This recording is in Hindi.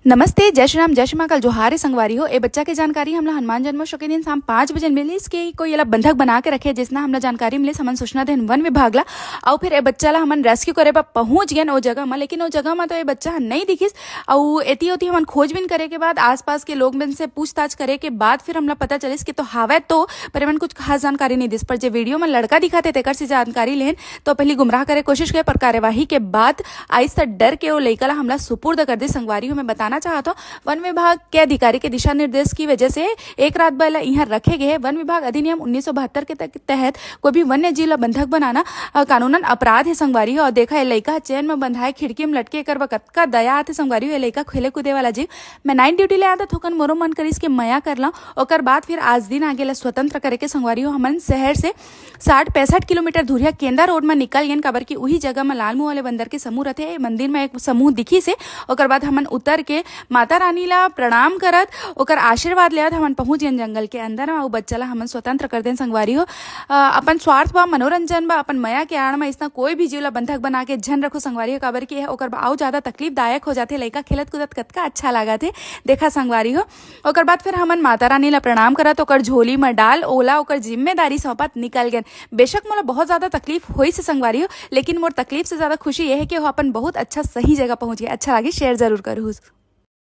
नमस्ते, जय श्री राम, जय श्री महाकाल, जोहार है संगवारी हो। ए बच्चा के जानकारी हमला हनुमान जन्मोत्सव के दिन शाम 5 बजे मिली। इसके कोई एला बंधक बना के रखे जिसना हमला जानकारी मिले हमन सूचना देन वन विभाग ला। और फिर ए बच्चा ला हमन रेस्क्यू करे पर पहुंच गए ओ जगह में, लेकिन ओ जगह में तो ए बच्चा नहीं दिखिस। और एती ओती हमन खोजबीन करे के बाद आसपास के लोग मन से पूछताछ करे के बाद फिर हमला पता चलिस कि तो हावे तो पर हमन कुछ खास जानकारी नहीं दिस। पर जे वीडियो में लड़का दिखाते तेकर से जानकारी लेन तो पहले गुमराह करे कोशिश करे, पर कार्यवाही के बाद आइस डर के ओ लइका ला हमला सुपुर्द कर दे। संगवारी हो मैं बताना चाहता हूँ, वन विभाग के अधिकारी के दिशा निर्देश की वजह से एक रात बेला यहाँ रखे गए। वन विभाग अधिनियम 1972 के तहत कोई भी वन्य जीव ला बंधक बनाना कानूनन अपराध है। संगवारी हो और देखा लइका चैन में बंधाए खिड़की में लटके कर कतका दया आथे। संगवारी हो लइका खेले कूदे वाला जीव मैं नाइट ड्यूटी ले आता थोकन मोरो मन करिस के मया कर ला। ओकर बाद फिर आज दिन आगे ला स्वतंत्र करे के। संगवारी हो हमन शहर से 60-65 किलोमीटर दूरिया केंदा रोड में निकल गए, काबर की वही जगह में लाल मुंह वाले बंदर के समूह रहते। मंदिर में एक समूह दिखी से ओकर बाद हमन उतर के माता रानी ला प्रणाम करत ओकर आशीर्वाद लेत हमन पहुंच गए जंगल के अंदर और बच्चा ला हमन स्वतंत्र कर देन। संगवारी हो अपन स्वार्थ बा, मनोरंजन बा, अपन मया के आड़ में इसना कोई भी जीव ला बंधक बना के झन रखो। संगवारी हो काबर की ओकर और ज्यादा तकलीफ दायक हो जाते। लइका खेलत कूदत कतका अच्छा लागत है देखा। संगवारी हो ओकर बाद फिर हमन माता रानी ला प्रणाम करत ओकर झोली में डाल ओला ओकर जिम्मेदारी सौंपत निकल गए। बेशक मोला बहुत ज्यादा तकलीफ हुई से संगवारी हो, लेकिन मोर तकलीफ से ज्यादा खुशी यह है कि वो अपन बहुत अच्छा सही जगह पहुंच गए। अच्छा लगी शेयर जरूर करूँ।